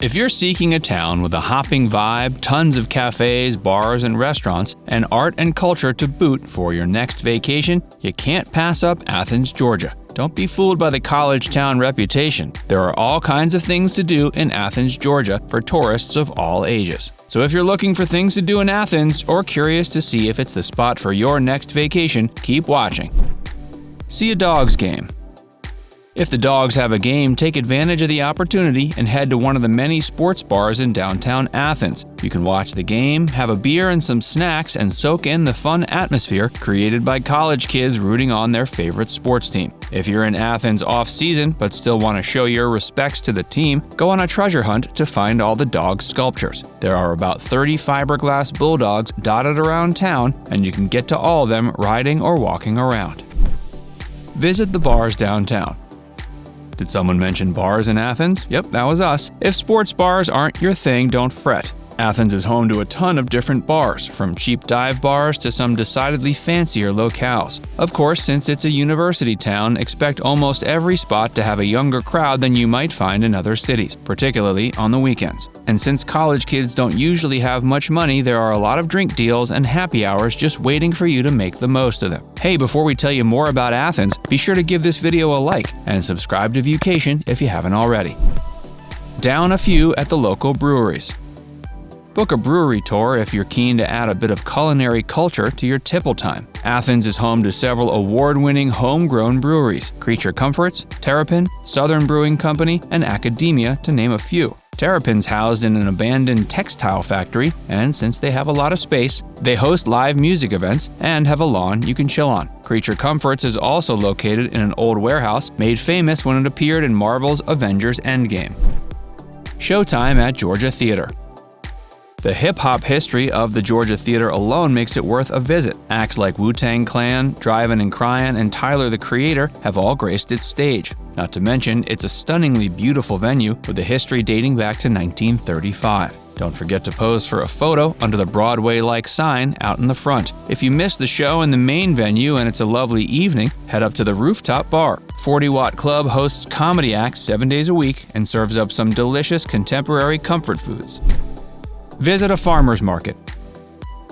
If you're seeking a town with a hopping vibe, tons of cafes, bars, and restaurants, and art and culture to boot for your next vacation, you can't pass up Athens, Georgia. Don't be fooled by the college town reputation. There are all kinds of things to do in Athens, Georgia for tourists of all ages. So if you're looking for things to do in Athens or curious to see if it's the spot for your next vacation, keep watching. See a Dawgs Game. If the Dogs have a game, take advantage of the opportunity and head to one of the many sports bars in downtown Athens. You can watch the game, have a beer and some snacks, and soak in the fun atmosphere created by college kids rooting on their favorite sports team. If you're in Athens off-season but still want to show your respects to the team, go on a treasure hunt to find all the dog sculptures. There are about 30 fiberglass bulldogs dotted around town, and you can get to all of them riding or walking around. Visit the bars downtown. Did someone mention bars in Athens? Yep, that was us. If sports bars aren't your thing, don't fret. Athens is home to a ton of different bars, from cheap dive bars to some decidedly fancier locales. Of course, since it's a university town, expect almost every spot to have a younger crowd than you might find in other cities, particularly on the weekends. And since college kids don't usually have much money, there are a lot of drink deals and happy hours just waiting for you to make the most of them. Hey, before we tell you more about Athens, be sure to give this video a like and subscribe to Viewcation if you haven't already. Down a few at the local breweries. Book a brewery tour if you're keen to add a bit of culinary culture to your tipple time. Athens is home to several award-winning homegrown breweries: Creature Comforts, Terrapin, Southern Brewing Company, and Academia, to name a few. Terrapin's housed in an abandoned textile factory, and since they have a lot of space, they host live music events and have a lawn you can chill on. Creature Comforts is also located in an old warehouse made famous when it appeared in Marvel's Avengers Endgame. Showtime at Georgia Theater. The hip-hop history of the Georgia Theater alone makes it worth a visit. Acts like Wu-Tang Clan, Drivin' and Cryin', and Tyler the Creator have all graced its stage. Not to mention, it's a stunningly beautiful venue with a history dating back to 1935. Don't forget to pose for a photo under the Broadway-like sign out in the front. If you missed the show in the main venue and it's a lovely evening, head up to the rooftop bar. 40 Watt Club hosts comedy acts 7 days a week and serves up some delicious contemporary comfort foods. Visit a farmer's market.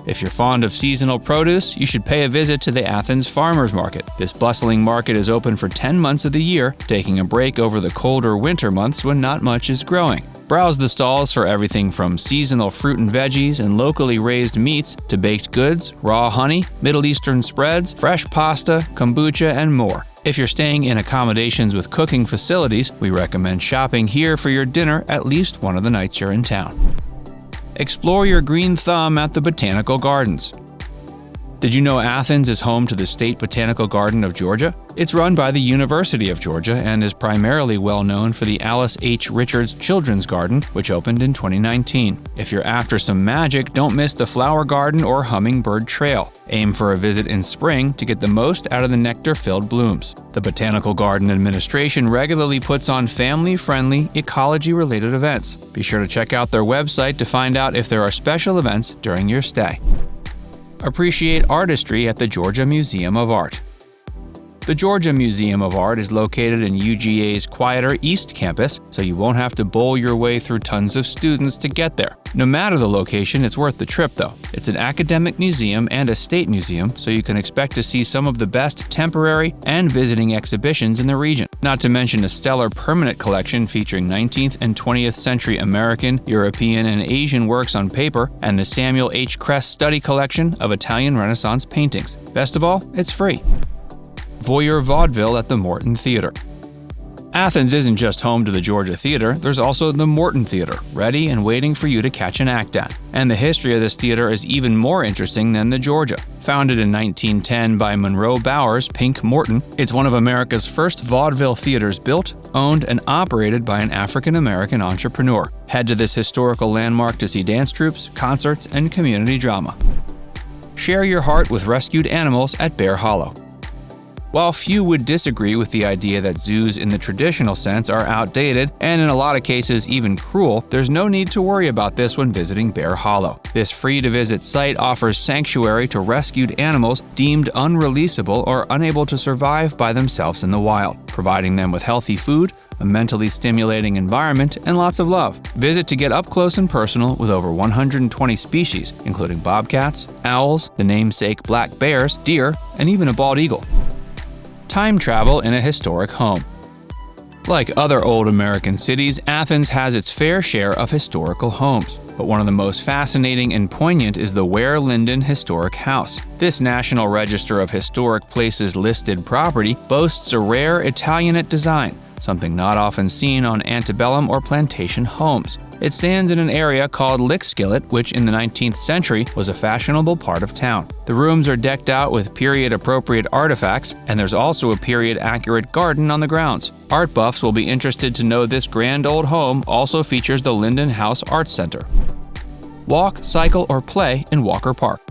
If you're fond of seasonal produce, you should pay a visit to the Athens Farmers Market. This bustling market is open for 10 months of the year, taking a break over the colder winter months when not much is growing. Browse the stalls for everything from seasonal fruit and veggies and locally raised meats to baked goods, raw honey, Middle Eastern spreads, fresh pasta, kombucha, and more. If you're staying in accommodations with cooking facilities, we recommend shopping here for your dinner at least one of the nights you're in town. Explore your green thumb at the Botanical Gardens. Did you know Athens is home to the State Botanical Garden of Georgia? It's run by the University of Georgia and is primarily well known for the Alice H. Richards Children's Garden, which opened in 2019. If you're after some magic, don't miss the Flower Garden or Hummingbird Trail. Aim for a visit in spring to get the most out of the nectar-filled blooms. The Botanical Garden Administration regularly puts on family-friendly, ecology-related events. Be sure to check out their website to find out if there are special events during your stay. Appreciate artistry at the Georgia Museum of Art. The Georgia Museum of Art is located in UGA's quieter East Campus, so you won't have to bowl your way through tons of students to get there. No matter the location, it's worth the trip though. It's an academic museum and a state museum, so you can expect to see some of the best temporary and visiting exhibitions in the region. Not to mention a stellar permanent collection featuring 19th and 20th century American, European, and Asian works on paper, and the Samuel H. Kress Study Collection of Italian Renaissance paintings. Best of all, it's free. Voyeur Vaudeville at the Morton Theater. Athens isn't just home to the Georgia Theater, there's also the Morton Theater, ready and waiting for you to catch an act at. And the history of this theater is even more interesting than the Georgia. Founded in 1910 by Monroe Bowers Pink Morton, it's one of America's first vaudeville theaters built, owned, and operated by an African-American entrepreneur. Head to this historical landmark to see dance troupes, concerts, and community drama. Share your heart with rescued animals at Bear Hollow. While few would disagree with the idea that zoos in the traditional sense are outdated and in a lot of cases even cruel, there's no need to worry about this when visiting Bear Hollow. This free-to-visit site offers sanctuary to rescued animals deemed unreleasable or unable to survive by themselves in the wild, providing them with healthy food, a mentally stimulating environment, and lots of love. Visit to get up close and personal with over 120 species, including bobcats, owls, the namesake black bears, deer, and even a bald eagle. Time travel in a historic home. Like other old American cities, Athens has its fair share of historical homes. But one of the most fascinating and poignant is the Ware Linden Historic House. This National Register of Historic Places listed property boasts a rare Italianate design, something not often seen on antebellum or plantation homes. It stands in an area called Lickskillet, which in the 19th century was a fashionable part of town. The rooms are decked out with period-appropriate artifacts, and there's also a period-accurate garden on the grounds. Art buffs will be interested to know this grand old home also features the Linden House Arts Center. Walk, cycle, or play in Walker Park.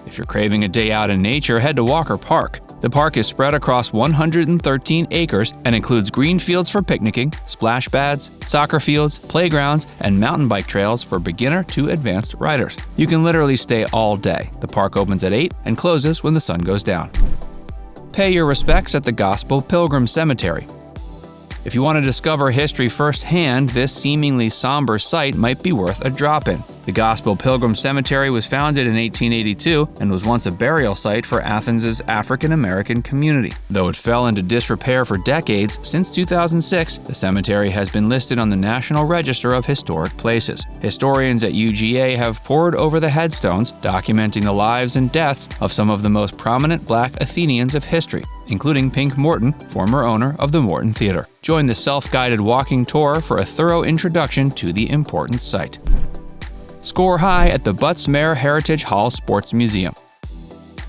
If you're craving a day out in nature, head to Walker Park. The park is spread across 113 acres and includes green fields for picnicking, splash pads, soccer fields, playgrounds, and mountain bike trails for beginner to advanced riders. You can literally stay all day. The park opens at 8 and closes when the sun goes down. Pay your respects at the Gospel Pilgrim Cemetery. If you want to discover history firsthand, this seemingly somber site might be worth a drop-in. The Gospel Pilgrim Cemetery was founded in 1882 and was once a burial site for Athens' African-American community. Though it fell into disrepair for decades, since 2006, the cemetery has been listed on the National Register of Historic Places. Historians at UGA have pored over the headstones, documenting the lives and deaths of some of the most prominent Black Athenians of history, including Pink Morton, former owner of the Morton Theater. Join the self-guided walking tour for a thorough introduction to the important site. Score high at the Butts-Mehre Heritage Hall Sports Museum.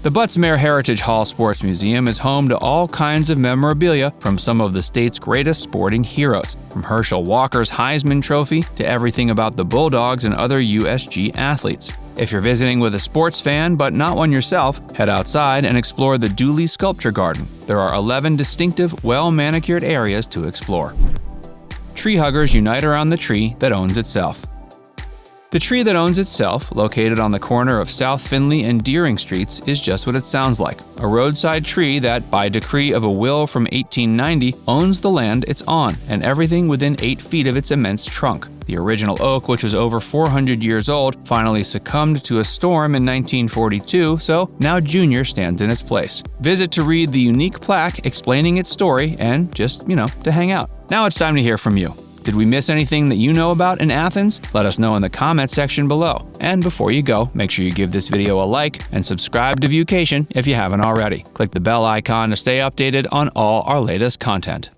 The Butts-Mehre Heritage Hall Sports Museum is home to all kinds of memorabilia from some of the state's greatest sporting heroes, from Herschel Walker's Heisman Trophy to everything about the Bulldogs and other USG athletes. If you're visiting with a sports fan but not one yourself, head outside and explore the Dooley Sculpture Garden. There are 11 distinctive, well-manicured areas to explore. Treehuggers unite around the tree that owns itself. The tree that owns itself, located on the corner of South Finley and Deering Streets, is just what it sounds like. A roadside tree that, by decree of a will from 1890, owns the land it's on and everything within 8 feet of its immense trunk. The original oak, which was over 400 years old, finally succumbed to a storm in 1942, so now Junior stands in its place. Visit to read the unique plaque explaining its story and just, to hang out. Now it's time to hear from you. Did we miss anything that you know about in Athens? Let us know in the comment section below. And before you go, make sure you give this video a like and subscribe to Viewcation if you haven't already. Click the bell icon to stay updated on all our latest content.